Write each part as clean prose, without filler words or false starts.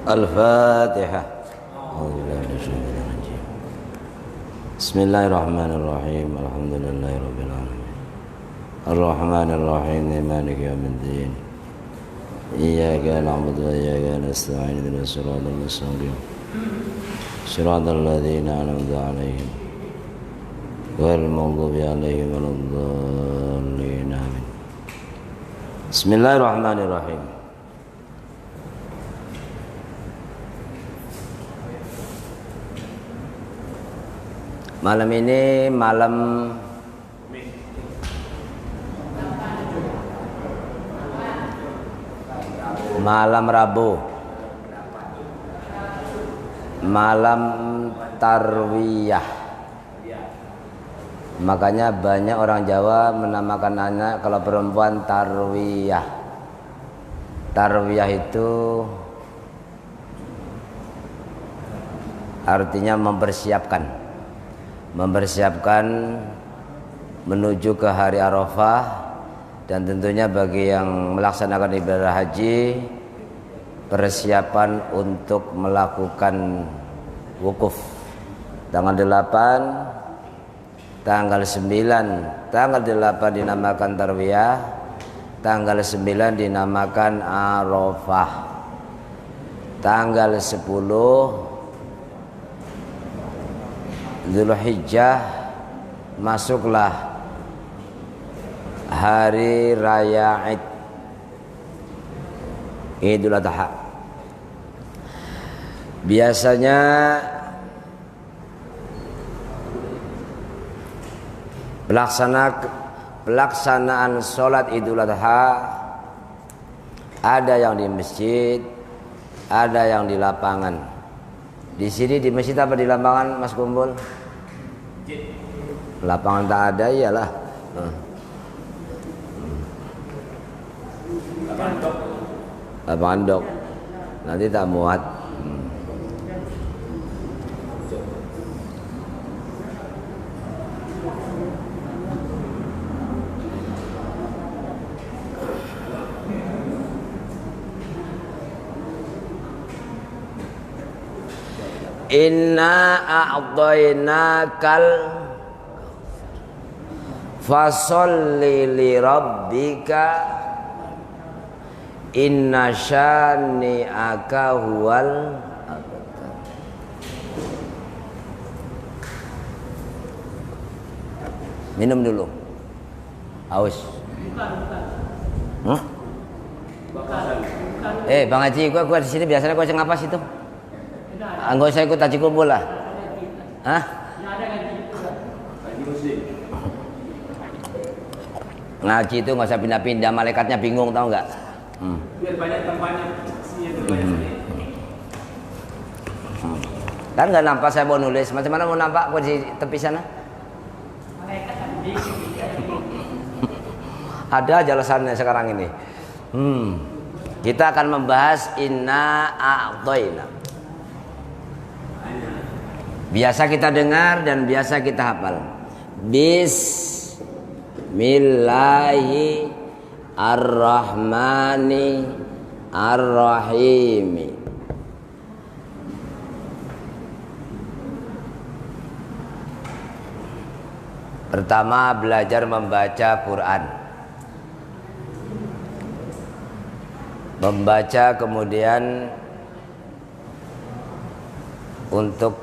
Al-Fatihah. Bismillahirrahmanirrahim. Alhamdulillahirabbil alamin. Ar-Rahmanir Rahim. Maliki yaumiddin. Iyyaka na'budu wa iyyaka nasta'in. Ihdinas siratal mustaqim. Shiratal ladzina an'amta 'alaihim ghairil maghdubi 'alaihim waladdallin. Amin. Bismillahirrahmanirrahim. Malam ini malam Rabu, malam tarwiyah. Makanya banyak orang Jawa menamakan anak kalau perempuan tarwiyah. Tarwiyah itu artinya mempersiapkan menuju ke hari Arafah. Dan tentunya bagi yang melaksanakan ibadah haji, persiapan untuk melakukan wukuf tanggal 8, tanggal 9. Tanggal 8 dinamakan tarwiyah, tanggal 9 dinamakan Arafah. Tanggal 10 Dzulhijjah masuklah hari raya Idul Adha. Biasanya pelaksanaan sholat Idul Adha ada yang di masjid, ada yang di lapangan. Di sini di masjid apa di lapangan, Mas Kumpul? Lapangan tak ada, iyalah. Lapangan dok. Nanti tak muat. Inna a'tainakal fasholli li rabbika inna syani'aka huwal abtar. Minum dulu. Haus. Hah? Bang Haji, gua di sini biasanya gua ngapas itu. Enggak usah ikut haji kumpul lah. Hah? Ngaji itu nggak usah pindah-pindah, malaikatnya bingung, tahu nggak? Biar banyak tempatnya. Kan nggak nampak saya mau nulis. Macam mana mau nampak gua di tepi sana? Ada jelasannya sekarang ini. Kita akan membahas inna a'taina. Biasa kita dengar dan biasa kita hafal. Bismillahirrahmanirrahim. Pertama, belajar membaca Quran. Membaca, kemudian untuk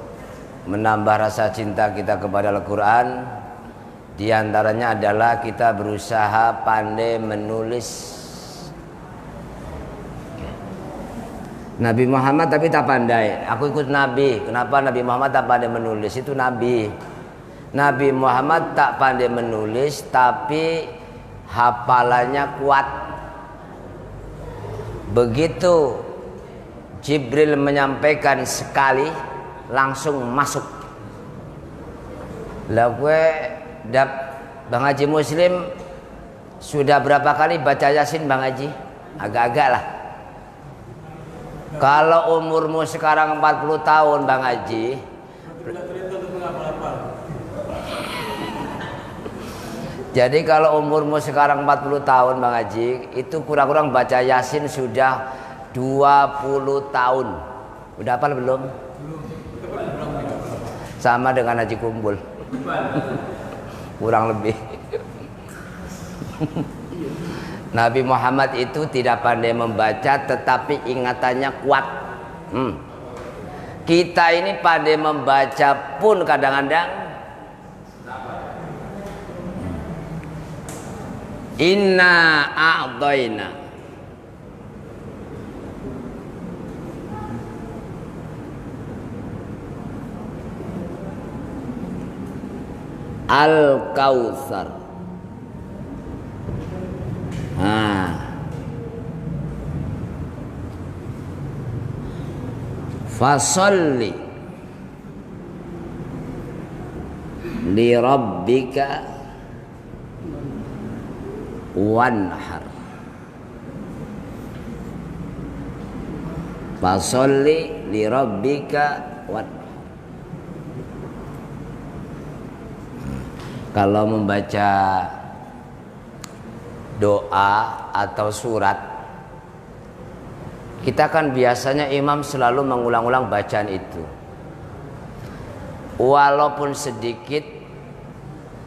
menambah rasa cinta kita kepada Al-Quran, diantaranya adalah kita berusaha pandai menulis. Nabi Muhammad tapi tak pandai. Aku ikut Nabi. Kenapa Nabi Muhammad tak pandai menulis? Itu Nabi. Nabi Muhammad tak pandai menulis, tapi hafalannya kuat. Begitu Jibril menyampaikan sekali, langsung masuk. Lah gue Bang Haji Muslim sudah berapa kali baca Yasin Bang Haji? Agak-agak lah. Kalau umurmu sekarang 40 tahun Bang Haji, jadi kalau umurmu sekarang 40 tahun Bang Haji, itu kurang-kurang baca Yasin sudah 20 tahun. Udah hafal belum? Sama dengan haji kumpul. Kurang lebih. Nabi Muhammad itu tidak pandai membaca tetapi ingatannya kuat. Kita ini pandai membaca pun kadang-kadang inna a'dhaina al-kautsar. Fasalli li rabbika wanhar. Fasalli li rabbika wanhar. Kalau membaca doa atau surat, kita kan biasanya imam selalu mengulang-ulang bacaan itu. Walaupun sedikit,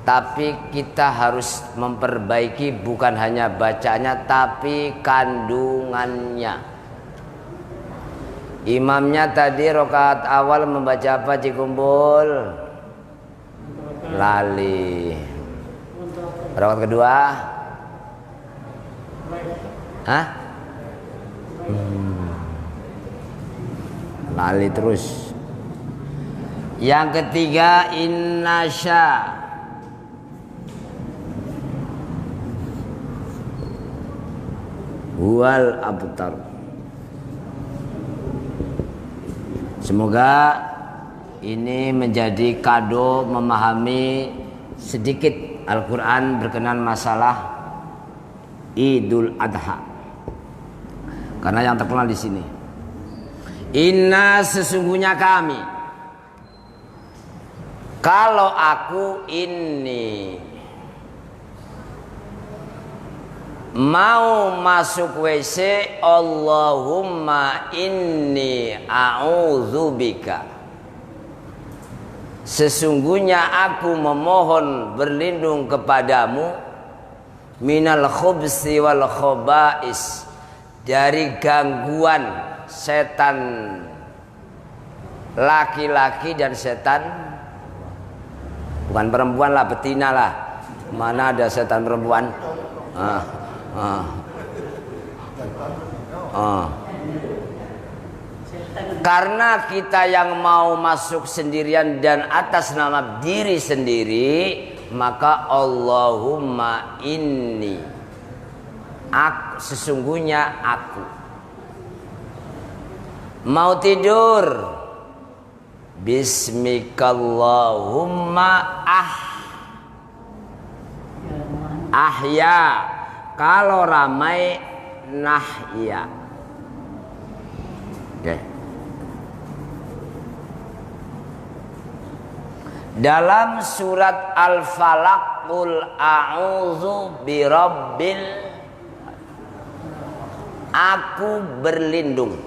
tapi kita harus memperbaiki bukan hanya bacaannya tapi kandungannya. Imamnya tadi rakaat awal membaca apa Cikumpul? Lali. Rakaat kedua? Hah? Lali terus. Yang ketiga innasya. Huwal abtar. Semoga ini menjadi kado memahami sedikit Al-Quran berkenan masalah Idul Adha. Karena yang terkenal di sini. Inna sesungguhnya kami. Kalau aku ini mau masuk WC, Allahumma inni a'udzubika. Sesungguhnya aku memohon berlindung kepadamu minal khubsi wal khobais, dari gangguan setan laki-laki dan setan bukan perempuan lah, betina lah. Mana ada setan perempuan? Karena kita yang mau masuk sendirian dan atas nama diri sendiri, maka Allahumma inni, sesungguhnya aku mau tidur, bismikallahumma ahya, kalau ramai nahya. Okay. Dalam surat Al-Falaq, qul a'udzu birabbil, aku berlindung.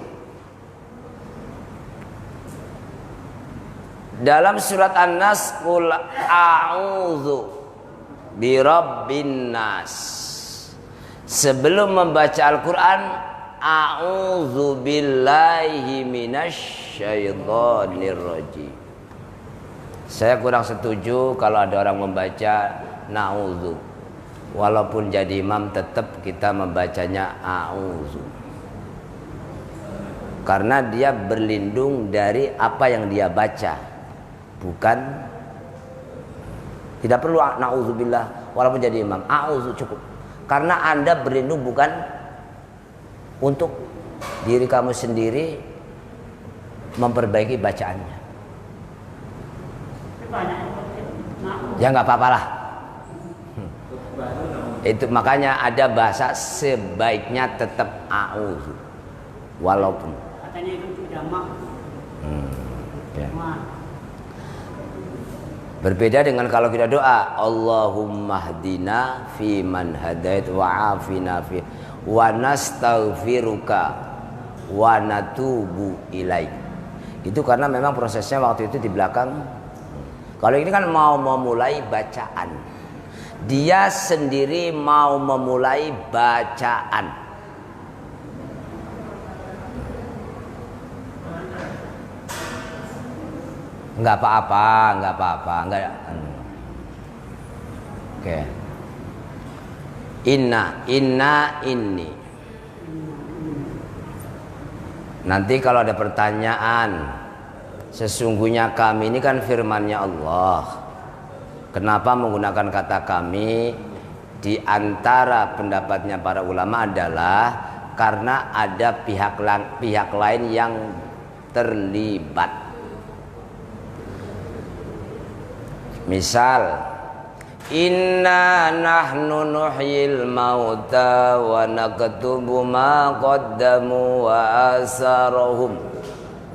Dalam surat An-Nas, qul a'udzu birabbin nas. Sebelum membaca Al-Quran, a'udzu billahi minasyaitonir rajim. Saya kurang setuju kalau ada orang membaca na'udzu. Walaupun jadi imam tetap kita membacanya a'udzu. Karena dia berlindung dari apa yang dia baca. Bukan, tidak perlu na'udzubillah walaupun jadi imam. A'udzu cukup. Karena Anda berlindung bukan untuk diri kamu sendiri, memperbaiki bacaannya. Ya nggak apa-apa lah. Itu makanya ada bahasa sebaiknya tetap a'udzu walaupun. Katanya itu jamak. Ya. Berbeda dengan kalau kita doa, Allahumma hdina fi man hadait wa afina fi wa nastaghfiruka wa natubu ilaik. Itu karena memang prosesnya waktu itu di belakang. Kalau ini kan mau memulai bacaan. Dia sendiri mau memulai bacaan. Enggak apa-apa. Oke. Inna inni. Nanti kalau ada pertanyaan, sesungguhnya kami ini kan firman-Nya Allah. Kenapa menggunakan kata kami? Di antara pendapatnya para ulama adalah karena ada pihak lain yang terlibat. Misal, inna nahnu nuhyil mauta wa naktubu ma qaddamu wa asarahum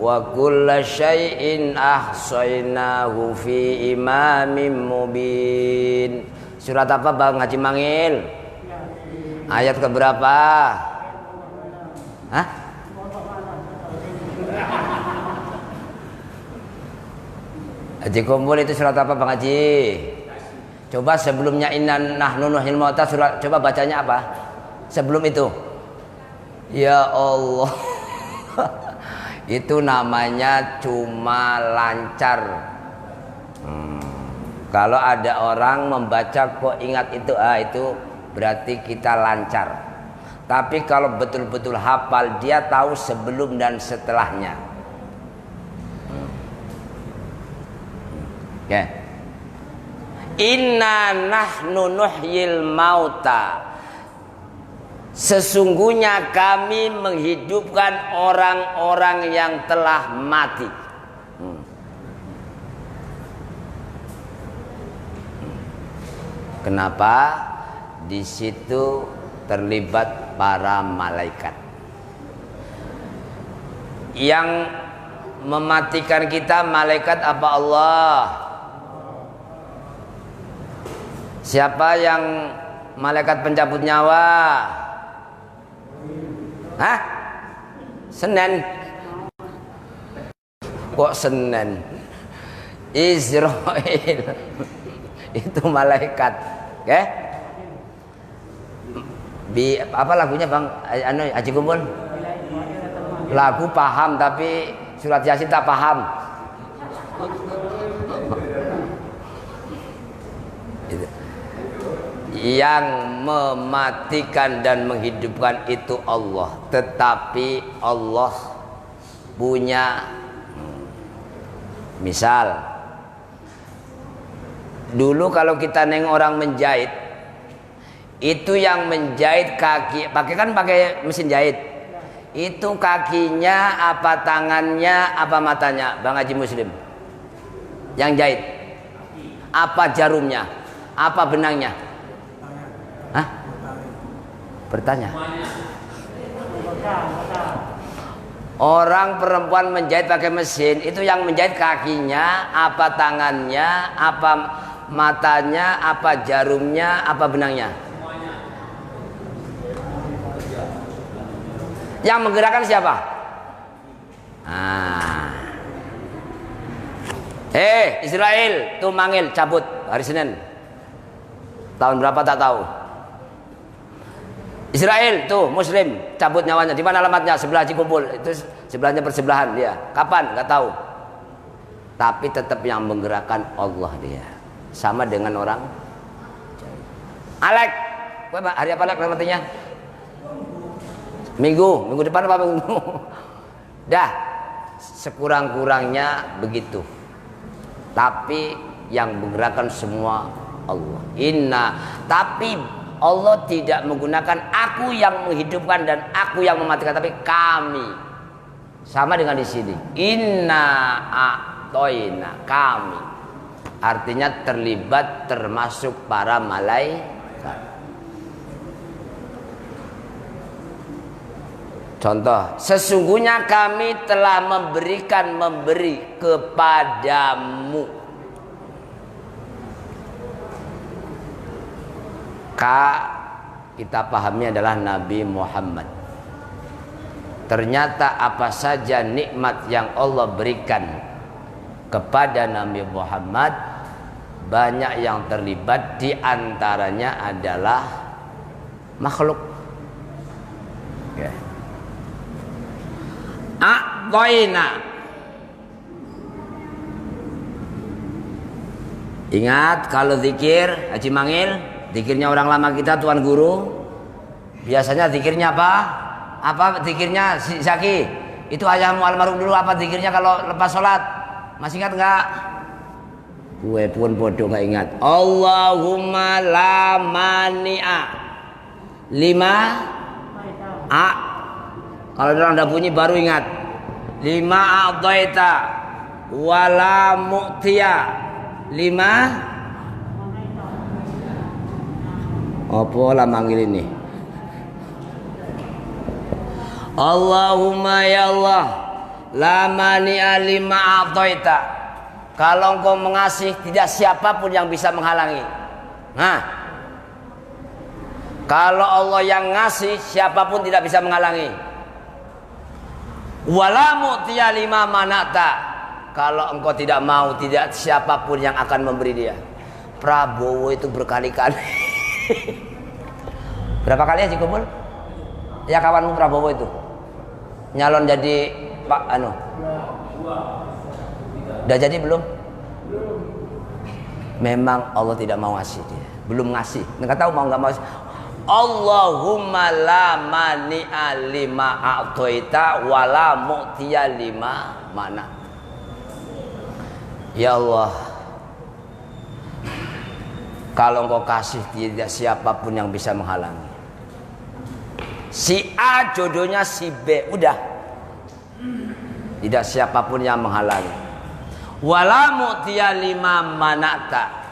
wa kulla syai'in ahsaynahu fi imamin mubin. Surat apa Bang Haji Mangil? Ayat keberapa? Hah? Haji Kumpul itu surat apa Bang Haji? Coba sebelumnya inna nahnu nuhyil mauta, surat coba bacanya apa? Sebelum itu. Ya Allah. Itu namanya cuma lancar. Kalau ada orang membaca kok ingat itu, itu berarti kita lancar. Tapi kalau betul-betul hafal, dia tahu sebelum dan setelahnya. Okay. Inna nahnu nuhyil mauta. Sesungguhnya kami menghidupkan orang-orang yang telah mati. Kenapa? Di situ terlibat para malaikat. Yang mematikan kita malaikat apa Allah? Siapa yang malaikat pencabut nyawa? Hah? Senin. Kok Senin? Israel. Itu malaikat. Oke? Apa lagunya Bang Haji Kumpul? Lagu paham tapi surat Yasin tak paham. Yang mematikan dan menghidupkan itu Allah. Tetapi Allah punya, misal dulu kalau kita neng orang menjahit, itu yang menjahit kaki, pakai mesin jahit. Itu kakinya apa tangannya apa matanya Bang Haji Muslim? Yang jahit. Apa jarumnya? Apa benangnya? Hah? Bertanya. Orang perempuan menjahit pakai mesin, itu yang menjahit kakinya, apa tangannya, apa matanya, apa jarumnya, apa benangnya? Yang menggerakkan siapa? Israel tuh manggil cabut hari Senin. Tahun berapa tak tahu. Israel tuh Muslim cabut nyawanya. Di mana alamatnya? Sebelah Haji Kumpul. Itu sebelahnya bersebelahan dia. Kapan? Nggak tahu. Tapi tetap yang menggerakkan Allah dia. Sama dengan orang Alek. Hari apa Alek matinya? Minggu depan apa minggu? Dah, sekurang-kurangnya begitu. Tapi yang menggerakkan semua Allah. Tapi Allah tidak menggunakan aku yang menghidupkan dan aku yang mematikan, tapi kami. Sama dengan di sini. Inna a'toina, kami. Artinya terlibat termasuk para malaikat. Contoh, sesungguhnya kami telah memberi kepadamu. Kita pahami adalah Nabi Muhammad. ternyata apa saja nikmat yang Allah berikan kepada Nabi Muhammad, banyak yang terlibat, di antaranya adalah makhluk. Ya. A'toina. Ingat kalau zikir, Haji Mangil, zikirnya orang lama kita, Tuan Guru, biasanya zikirnya apa? Apa zikirnya si Zaki? Itu ayahmu almarhum dulu apa zikirnya kalau lepas sholat? Masih ingat enggak? Gue pun bodoh nggak ingat. Allahumma la mani'a lima a. Kalau orang udah bunyi baru ingat. Lima a'taita wala mu'tiya. Lima. Apa lah manggil ini? Allahumma ya Allah, la mani'a lima a'taita. Kalau engkau mengasih, tidak siapapun yang bisa menghalangi. Nah, kalau Allah yang ngasih, siapapun tidak bisa menghalangi. Wala mu'tiya lima manata. Kalau engkau tidak mau, tidak siapapun yang akan memberi dia. Prabowo itu berkali-kali. Berapa kali Haji Kumpul? Ya kawanmu Prabowo itu nyalon jadi Pak anu. Udah jadi belum? Memang Allah tidak mau ngasih dia. Belum ngasih. Enggak tahu mau enggak mau. Allahumma la mani'a lima a'taita wa la mu'tiya lima mana. Ya Allah, kalau engkau kasih, tidak siapapun yang bisa menghalangi. Si A jodohnya si B, udah. Tidak siapapun yang menghalangi. Wala mu'tiya lima manata.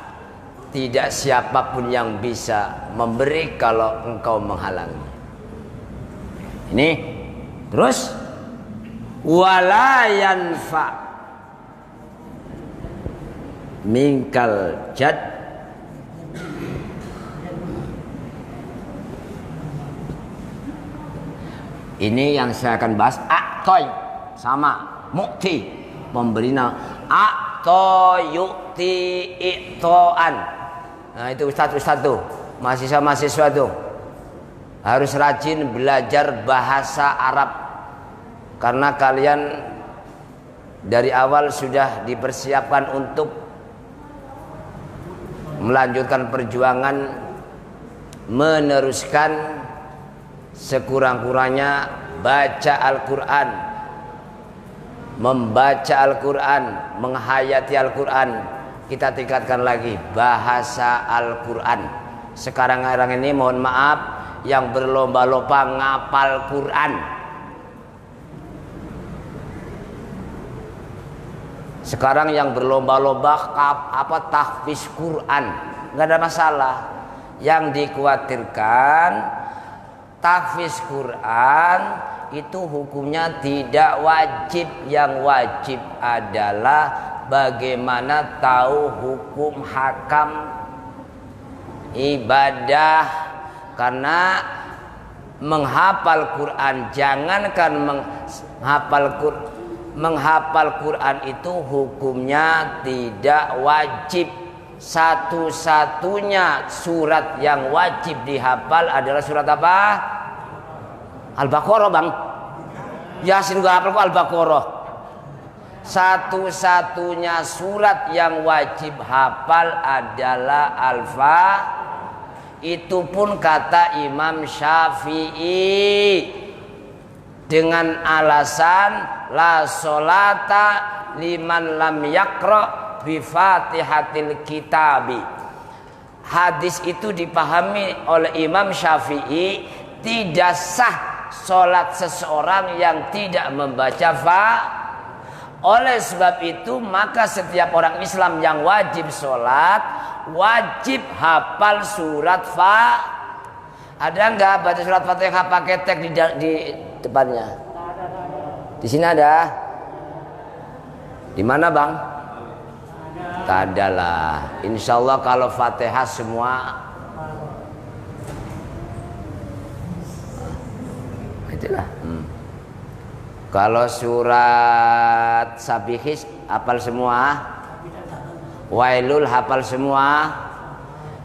Tidak siapapun yang bisa memberi kalau engkau menghalangi. Ini terus wala yanfa minkal jad ini yang saya akan bahas. A'toy sama mukti, pemberi. A'toy yukti i'toan. Nah itu ustadz tuh, mahasiswa tuh harus rajin belajar bahasa Arab, karena kalian dari awal sudah dipersiapkan untuk melanjutkan perjuangan, meneruskan sekurang-kurangnya baca Al-Quran, membaca Al-Quran, menghayati Al-Quran. Kita tingkatkan lagi bahasa Al-Quran. Sekarang ini mohon maaf, yang berlomba-lomba ngapal Quran. Sekarang yang berlomba-lomba tahfiz Quran, nggak ada masalah. Yang dikhawatirkan tahfiz Quran itu hukumnya tidak wajib. Yang wajib adalah bagaimana tahu hukum hakam ibadah. Karena menghafal Quran, jangankan menghafal Quran itu hukumnya tidak wajib. Satu-satunya surat yang wajib dihafal adalah surat apa? Al-Baqarah, Bang. Yasin gak hafal kok Al-Baqarah. Satu-satunya surat yang wajib hafal adalah Al-Fatihah. Itu pun kata Imam Syafi'i dengan alasan la sholata liman lam yaqra bi Fatihatil Kitabi. Hadis itu dipahami oleh Imam Syafi'i, tidak sah sholat seseorang yang tidak membaca Oleh sebab itu maka setiap orang Islam yang wajib sholat wajib hafal surat Ada nggak baca surat Fatihah pakai teks di depannya? Di sini ada. Di mana, Bang? Tak ada lah. Insya Allah kalau Fatihah semua. Itulah. Kalau surat Sabihis hafal semua? Wailul hafal semua?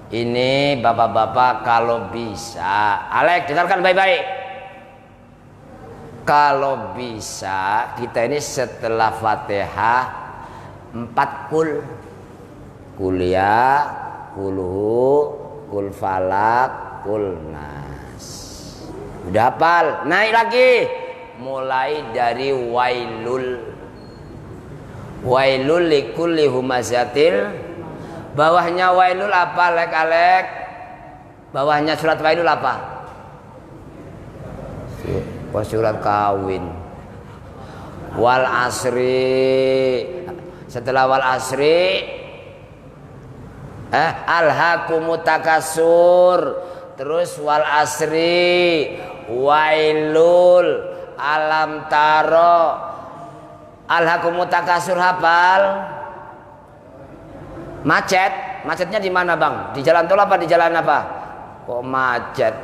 Ini bapak-bapak kalau bisa, Alek dengarkan baik-baik. Kalau bisa kita ini setelah Fatihah 4 kuliah, kulhu, kul falak, kul nas. Udah hafal, naik lagi. Mulai dari wailul. Wailul likulli humazatil. Bawahnya wailul apa, Alek? Bawahnya surat wailul apa? Surat kawin. Wal asri. Setelah wal asri alhaakumut takasur. Terus wal asri, wailul, alam taro. Alhaakumut takasur hafal? Macetnya di mana, Bang? Di jalan tol apa di jalan apa? Kok macet?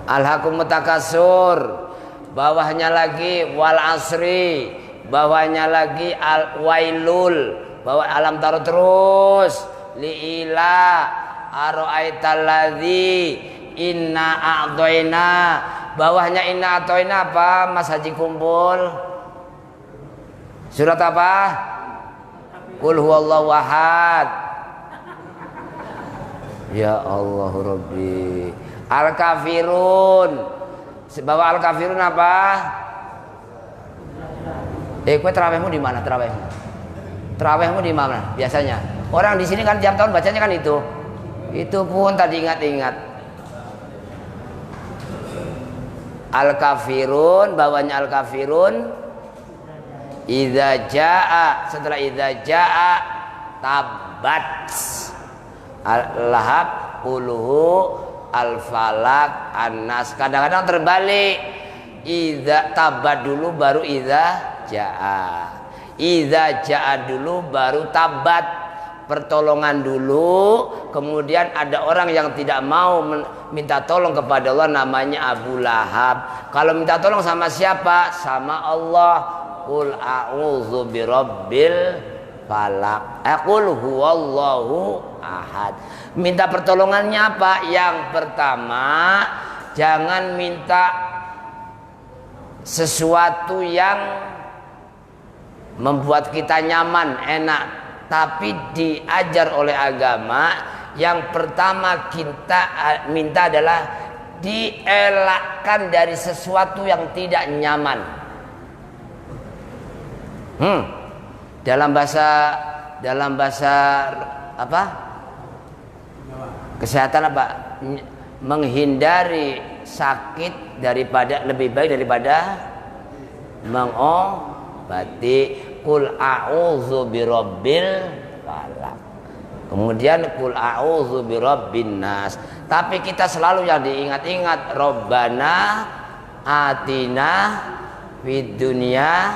Alhaakumut takasur. Bawahnya lagi wal asri. Bawahnya lagi al wailul. Bawah alam taro terus. Liila ara'aital ladzi inna a'dhaina. Bawahnya inna a'dhaina apa? Mas Haji kumpul. Surat apa? Qul huwallahu ahad. Ya Allah Rabbi. Al-Kafirun. Bawa Al-Kafirun apa? Kowe terawihmu di mana? Terawihmu di mana biasanya? Orang di sini kan tiap tahun bacanya kan itu. Itu pun tadi ingat-ingat. Al-Kafirun, bawahnya Al-Kafirun. Idza jaa, setelah idza jaa tabat. Al-Lahab, Qulhu, Al-Falak, An-Nas. Kadang-kadang terbalik. Idza tabat dulu baru idza jaa. Idza jaa dulu baru tabat. Pertolongan dulu, kemudian ada orang yang tidak mau minta tolong kepada Allah, namanya Abu Lahab. Kalau minta tolong sama siapa? Sama Allah. Qul a'udzu birabbil falaq. Qul huwallahu ahad. Minta pertolongannya apa? Yang pertama, jangan minta sesuatu yang membuat kita nyaman, enak, tapi diajar oleh agama. Yang pertama kita minta adalah dielakkan dari sesuatu yang tidak nyaman. Dalam bahasa apa? Kesehatan apa? Menghindari sakit lebih baik daripada mengobati. Qul a'udzu birabbil falaq. Kemudian qul a'udzu birabbin nas. Tapi kita selalu yang diingat-ingat, Rabbana atina fid dunya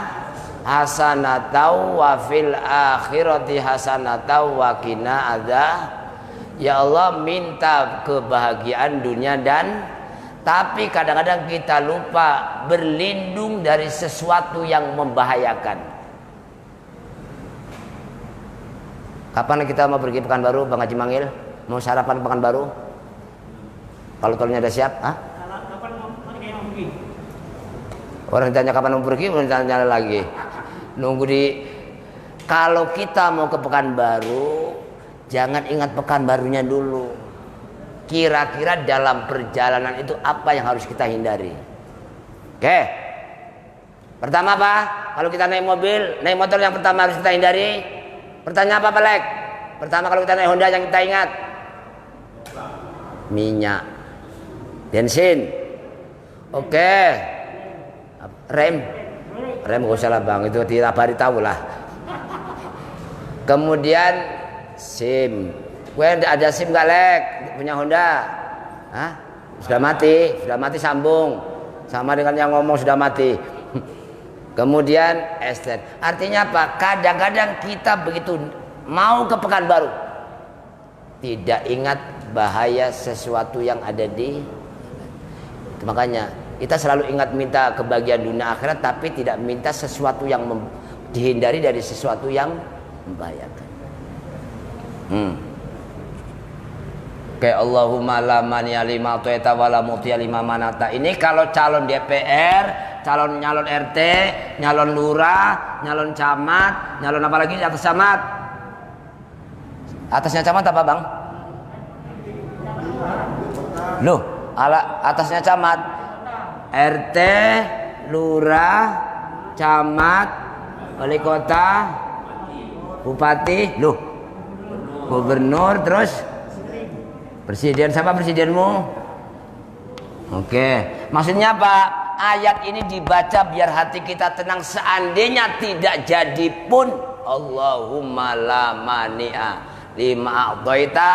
hasanatan wa fil akhirati hasanatan wa qina adzab. Ya Allah, minta kebahagiaan dunia tapi kadang-kadang kita lupa berlindung dari sesuatu yang membahayakan. Kapan kita mau pergi Pekanbaru, Bang Haji Mangil? Mau sarapan Pekanbaru? Kalau tolnya udah siap, Kapan mau pergi? Orang ditanya kapan mau pergi, orang ditanya lagi. Nunggu kalau kita mau ke Pekanbaru, jangan ingat Pekanbarunya dulu. Kira-kira dalam perjalanan itu apa yang harus kita hindari? Oke. Pertama apa? Kalau kita naik mobil, naik motor, yang pertama harus kita hindari. Pertanyaan apa, Pelek? Pertama kalau kita naik Honda yang kita ingat minyak, bensin. Oke. Rem gak usah lah, Bang, itu tiap hari tahu lah. Kemudian SIM. Gue ada SIM gak, Lek? Punya Honda? Sudah mati sambung. Sama dengan yang ngomong sudah mati. Kemudian estet. Artinya apa? Kadang-kadang kita begitu mau ke Pekanbaru, tidak ingat bahaya sesuatu yang ada di. Makanya Kita selalu ingat minta kebahagiaan dunia akhirat, tapi tidak minta sesuatu yang dihindari dari sesuatu yang membahayakan. Kayak Allahumma la mani'a lima a'taita wa la mu'tiya lima manata. Ini kalau calon DPR, nyalon RT, nyalon lurah, nyalon camat, nyalon apa lagi atas camat? Atasnya camat apa, Bang? Loh, atasnya camat. RT, lurah, camat, wali kota, bupati, loh, gubernur, terus presiden. Siapa presidenmu? Oke, maksudnya apa? Ayat ini dibaca biar hati kita tenang. Seandainya tidak jadi pun, Allahumma la mani'a lima a'taita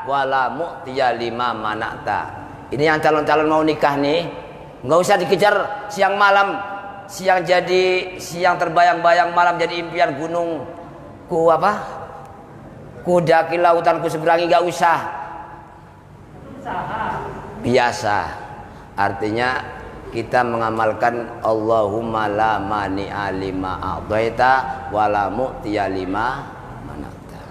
wa la mu'tiya lima mana'ta. Ini yang calon-calon mau nikah nih, nggak usah dikejar siang malam, siang terbayang-bayang, malam jadi impian gunung daki lautanku seberangi, nggak usah. Biasa, artinya kita mengamalkan Allahumma la mani'a lima a'taita wa la mu'tiya lima mana'ta.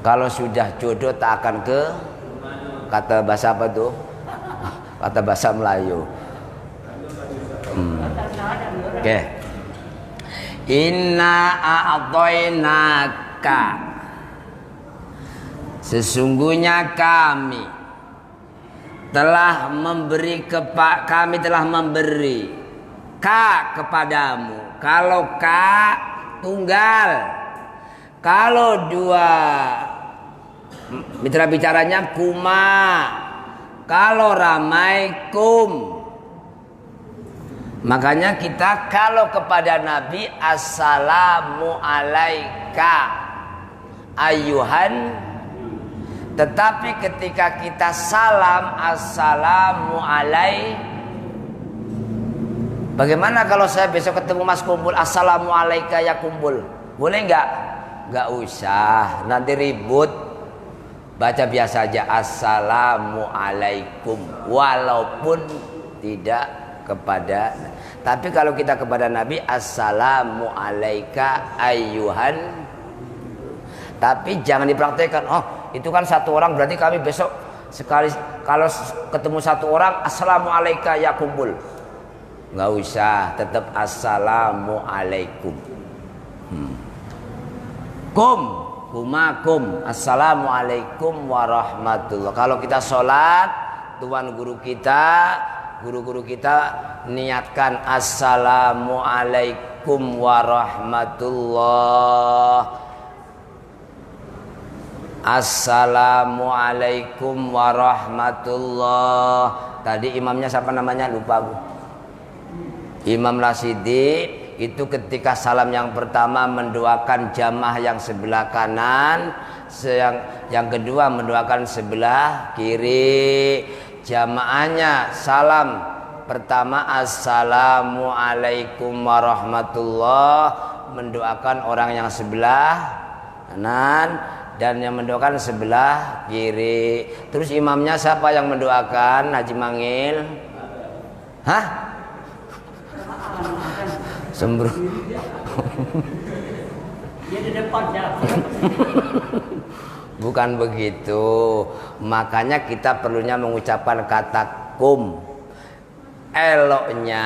Kalau sudah jodoh tak akan ke, kata bahasa apa tuh? Kata bahasa Melayu. Oke. Inna a'tainaka, sesungguhnya kami telah memberi ka kepadamu. Kalau ka tunggal, kalau dua mitra bicaranya kuma, kalau ramai kum. Makanya kita kalau kepada Nabi assalamu alaika ayuhan, tetapi ketika kita salam assalamu alai. Bagaimana kalau saya besok ketemu Mas Kumpul assalamu alaika ya Kumpul, boleh nggak? Nggak usah, nanti ribut. Baca biasa aja assalamu alaikum, walaupun tidak kepada. Tapi kalau kita kepada Nabi assalamu alaika ayyuhan. Tapi jangan dipraktekkan, oh itu kan satu orang, berarti kami besok sekali kalau ketemu satu orang assalamu alaika ya Kumpul. Nggak usah, tetap assalamu alaikum. Kumakum, assalamualaikum warahmatullah. Kalau kita sholat, guru-guru kita niatkan assalamualaikum warahmatullah. Assalamualaikum warahmatullah. Tadi imamnya siapa namanya? Lupa aku. Imam Rasidi. Itu ketika salam yang pertama mendoakan jamaah yang sebelah kanan, yang kedua mendoakan sebelah kiri. Jamaahnya salam pertama assalamualaikum warahmatullah, mendoakan orang yang sebelah kanan dan yang mendoakan sebelah kiri. Terus imamnya siapa yang mendoakan? Haji Mangil? Hah? Sembroh. Dia di depan ya. Bukan begitu. Makanya kita perlunya mengucapkan kata kum. Eloknya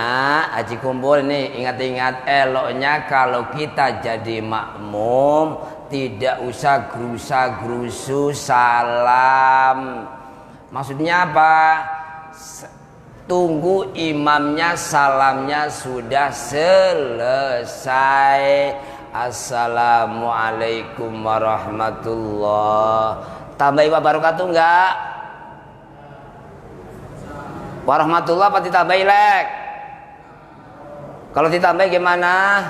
Haji Kumpul nih, ingat-ingat, eloknya kalau kita jadi makmum tidak usah gerusa-gerusu salam. Maksudnya apa? Tunggu imamnya salamnya sudah selesai. Assalamualaikum warahmatullah. Tambahi wabarakatuh enggak? Warahmatullah apa ditambahi lek? Kalau ditambahi gimana?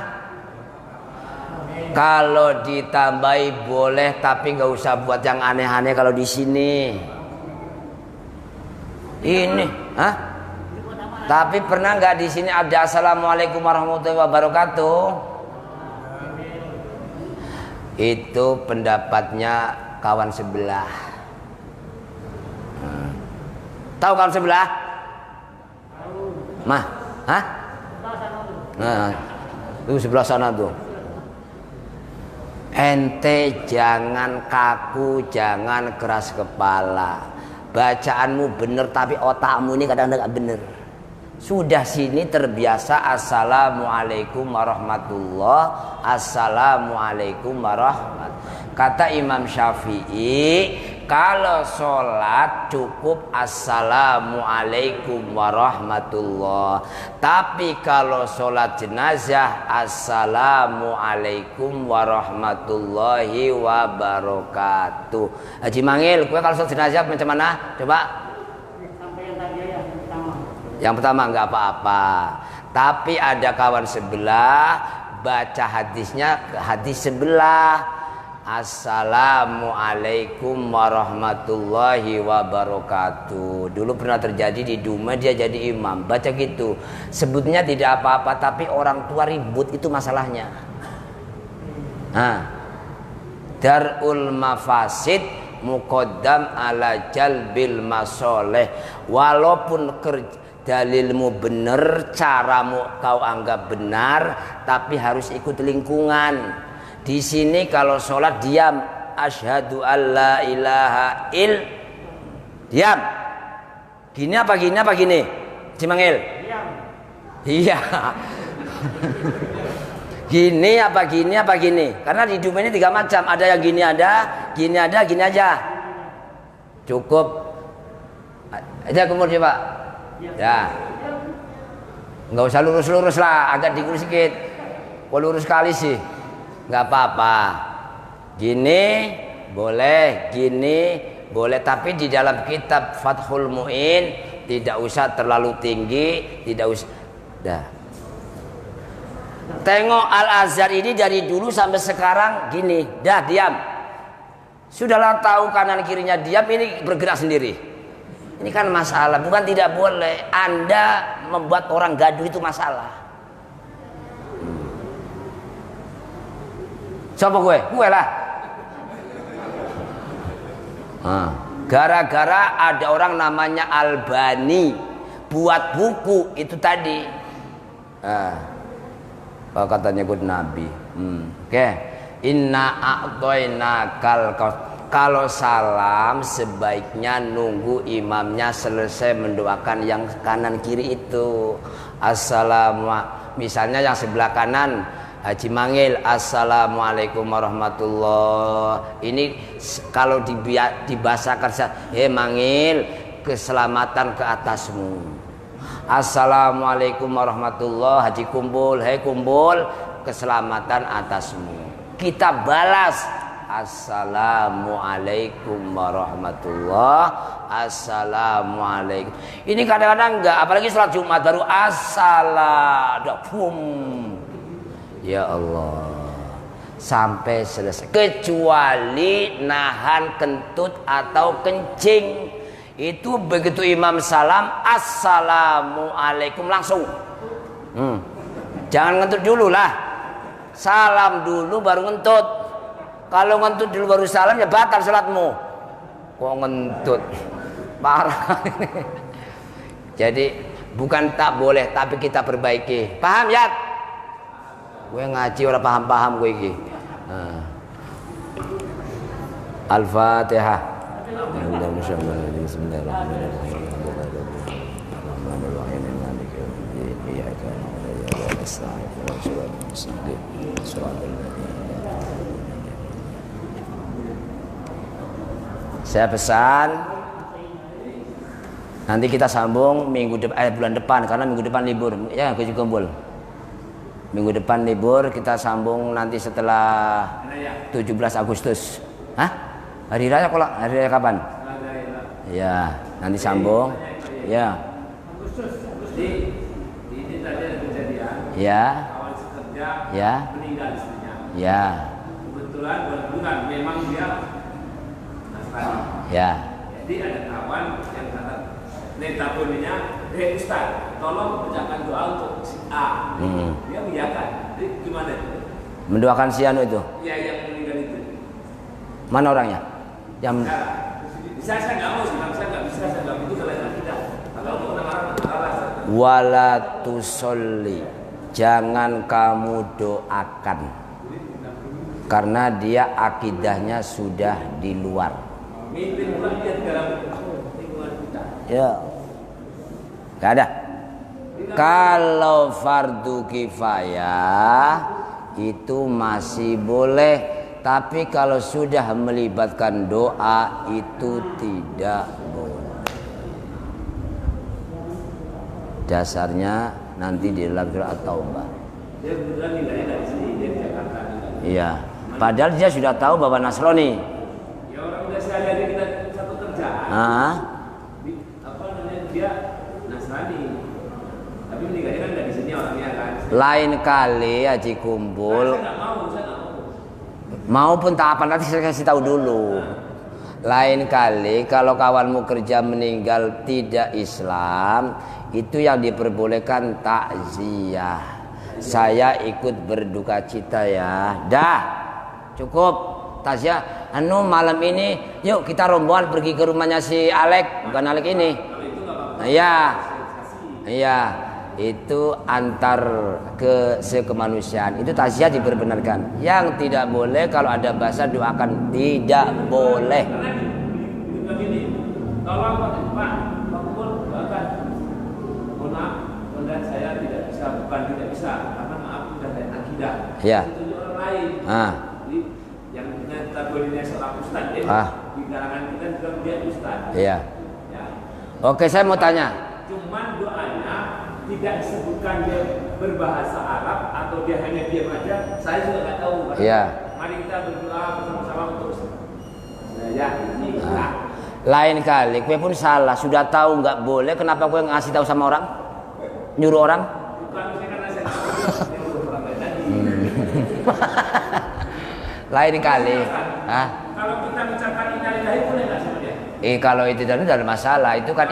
Kalau ditambahi boleh, tapi nggak usah buat yang aneh-aneh kalau di sini. Ini, hah? Tapi pernah nggak di sini ada assalamualaikum warahmatullahi wabarakatuh? Itu pendapatnya kawan sebelah. Tahu kawan sebelah? Mah, hah? Nah, itu sebelah sana tuh. Ente jangan kaku, jangan keras kepala. Bacaanmu bener tapi otakmu ini kadang-kadang gak bener. Sudah sini terbiasa assalamualaikum warahmatullah, assalamualaikum warahmatullah. Kata Imam Syafi'i, kalau sholat cukup assalamualaikum warahmatullah. Tapi kalau sholat jenazah assalamualaikum warahmatullahi wabarakatuh. Haji Mangil, gue kalau sholat jenazah macam mana? Coba. Yang pertama nggak apa-apa. Tapi ada kawan sebelah baca hadisnya hadis sebelah. Assalamualaikum warahmatullahi wabarakatuh. Dulu pernah terjadi di Duma, dia jadi imam baca gitu. Sebutnya tidak apa-apa, tapi orang tua ribut, itu masalahnya. Darul mafasid muqaddam ala jalbil masoleh. Walaupun dalilmu benar, caramu kau anggap benar, tapi harus ikut lingkungan. Di sini kalau sholat diam, asyhadu alla ilaha diam. Gini apa gini apa gini? Cimangil. Diam. Iya. Gini apa gini? Karena di dunia ini 3 macam. Ada yang gini ada, gini aja. Cukup. Aja kumur coba. Ya. Enggak usah lurus-lurus lah, agak dikurus sedikit. Kalau lurus sekali sih nggak apa-apa. Gini boleh, gini boleh, tapi di dalam kitab Fathul Mu'in tidak usah terlalu tinggi, tidak usah. Dah. Tengok Al-Azhar ini dari dulu sampai sekarang gini, dah diam. Sudahlah tahu kanan kirinya diam, ini bergerak sendiri. Ini kan masalah, bukan tidak boleh. Anda membuat orang gaduh itu masalah. Siapa gue? Gue lah. Gara-gara ada orang namanya Albani buat buku itu tadi. Katanya ikut Nabi. Oke. Inna a'toina kalau salam sebaiknya nunggu imamnya selesai mendoakan yang kanan kiri itu. Assalamualaikum. Misalnya yang sebelah kanan Haji Mangil, assalamualaikum warahmatullah. Ini kalau dibahasakan, Mangil, keselamatan ke atasmu. Assalamualaikum warahmatullah. Haji Kumpul, Kumpul, keselamatan atasmu. Kita balas assalamualaikum warahmatullah, assalamualaikum. Ini kadang-kadang enggak, apalagi sholat Jumat baru assalamualaikum. Ya Allah, sampai selesai, kecuali nahan kentut atau kencing. Itu begitu imam salam assalamualaikum langsung. Jangan ngentut dulu lah, salam dulu baru ngentut. Kalau ngentut dulu baru salam ya batal salatmu. Kok ngentut, parah. Jadi bukan tak boleh, tapi kita perbaiki. Paham ya? Gue ngaji orang paham-paham gue iki. Al-Fatihah. Saya pesan nanti kita sambung bulan depan, karena minggu depan libur. Ya, gue juga kumpul. Minggu depan libur, kita sambung nanti setelah 17 Agustus. Hah? Hari Raya kalau hari Raya kapan? Ya, nanti sambung. Ya. Agustus. Ini tadi ada kejadian. Ya. Kawan sekerja meninggal istrinya. Ya. Kebetulan bukan memang dia Nasrani. Ya. Jadi ada kawan yang kata, "Netapuninya, Ustaz, tolong bacakan doa untuk si A." Dia mengiyakan. Jadi gimana itu? Mendoakan si Anu itu? Iya, yang meninggal itu. Mana orangnya? Yang Saya nggak mau sih, saya nggak bisa, saya nggak begitu kalau tidak. Kalau untuk orang wala tusolli, jangan kamu doakan, karena dia akidahnya sudah di luar. Ya, gak ada. Kalau fardu kifayah itu masih boleh, tapi kalau sudah melibatkan doa itu tidak boleh. Dasarnya nanti di dalam surat At-Taubah. Dia kebetulan nilainya dari sini, dari Jakarta. Iya. Padahal dia sudah tahu bahwa Nasrani. Ya orang udah sehari-hari kita satu kerjaan. Apa namanya, dia Nasrani. Tapi meninggalnya kan dari sini orangnya kan. Lain kali Haji kumpul. Saya nggak mau. Maupun tak apa, nanti saya kasih tahu dulu. Lain kali kalau kawanmu kerja meninggal tidak Islam, itu yang diperbolehkan takziah. Saya ikut berduka cita ya. Dah, cukup takziah. Malam ini yuk kita rombongan pergi ke rumahnya si Alek, bukan Alek ini. Iya. Itu antar ke sekemanusiaan, itu takziah diperbenarkan. Yang tidak boleh kalau ada bahasa doakan, tidak boleh. Karena begini, tolong Pak Kumpul doakan. Mohon maaf, mudah saya tidak bisa karena maaf sudah dari akidah. Ya. Itu orang lain. Jadi yang kategorinya seorang ustaz di kalangan kita juga dia ustaz. Iya. Ya. Oke, saya mau tanya. Cuman doanya tidak disebutkan dia berbahasa Arab atau dia hanya diam aja, saya juga nggak tahu. Iya. Mari kita berdoa bersama-sama untuk ini. Lain kali, kue pun salah, sudah tahu nggak boleh, kenapa kue ngasih tahu sama orang, nyuruh orang? Bukan karena saya orang lain tadi. Lain kali. Kalau kita mengucapkan innalillahi boleh nggak sama dia? Kalau itu tidak masalah, itu kan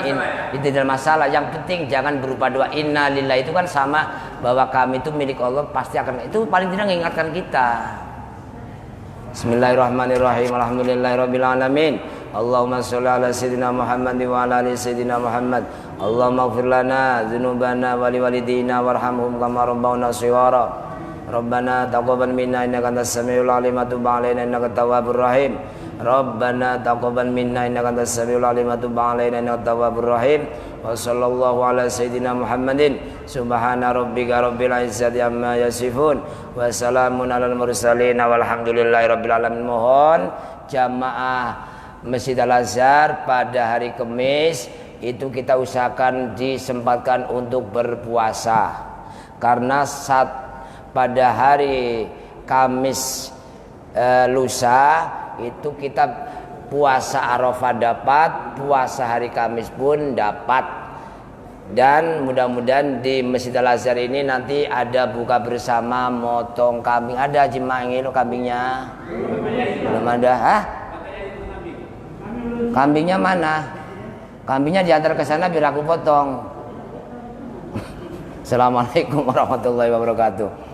itu tidak masalah. Yang penting jangan berupa doa innalillahi, itu kan sama bahwa kami itu milik Allah, pasti akan, itu paling tidak mengingatkan kita. Bismillahirrahmanirrahim. Alhamdulillahirabbil alamin. Allahumma sholli ala sayyidina Muhammad wa ala ali sayyidina Muhammad. Allahumma ighfir lana dzunubana wa liwalidina warhamhum kama rabbawna shighara. Rabbana taqabbal minna innaka antas samiul alim wa tub 'alaina innaka tawwabur rahim. Rabbana taqabbal minna innaka antas samiul alim wa tub 'alaina innaka tawwabur rahim. Wa sallallahu ala sayyidina Muhammadin subhana rabbika rabbil izzati amma yasifun wa salamun alal mursalin walhamdulillahi rabbil alamin. Mohon jamaah Masjid Al-Azhar pada hari Kamis itu kita usahakan disempatkan untuk berpuasa, karena pada hari Kamis lusa itu kita puasa Arafah dapat, puasa hari Kamis pun dapat. Dan mudah-mudahan di Masjid Al-Azhar ini nanti ada buka bersama, motong kambing. Ada Jimangil kambingnya? Belum ada. Kambingnya mana? Kambingnya diantar ke sana biar aku potong. Assalamualaikum warahmatullahi wabarakatuh.